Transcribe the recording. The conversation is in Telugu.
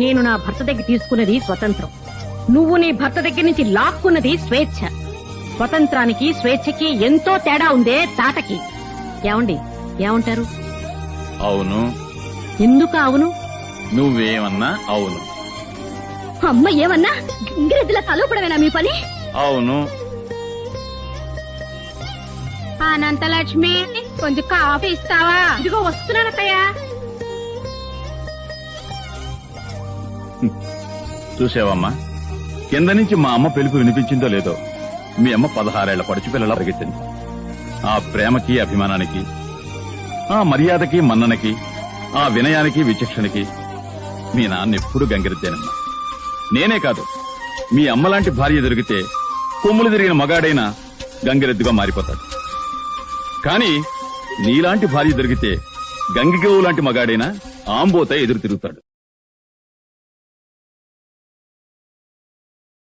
నేను నా భర్త దగ్గర తీసుకున్నది స్వతంత్రం, నువ్వు నీ భర్త దగ్గర నుంచి లాక్కున్నది స్వేచ్ఛ. స్వతంత్రానికి స్వేచ్ఛకి ఎంతో తేడా ఉందే తాటకి. ఏమండి, ఏమంటారు? అవును. ఎందుకు అవును? నువ్వేమన్నా అవును. అమ్మ ఏమన్నా ఇంగ్రేజీలో కలవపడమేనా మీ పని? అవును. అనంతలక్ష్మి, కొంచెం కాఫీ ఇస్తావా? ఇదిగో వస్తున్నానత్తయ్యా. చూసావమ్మా, కింద నుంచి మా అమ్మ పిలుపు వినిపించిందో లేదో, మీ అమ్మ 16 ఏళ్ల పడుచు పిల్లలా పరిగెత్తింది. ఆ ప్రేమకి, అభిమానానికి, ఆ మర్యాదకి, మన్ననకి, ఆ వినయానికి, విచక్షణకి మీ నాన్న ఎప్పుడు గంగిరెద్దేనమ్మా. నేనే కాదు, మీ అమ్మలాంటి భార్య దొరికితే కొమ్ములు తిరిగిన మగాడైనా గంగిరెద్దుగా మారిపోతాడు. కానీ నీలాంటి భార్య దొరికితే గంగిగోవు లాంటి మగాడైనా ఆంబోత ఎదురు తిరుగుతాడు.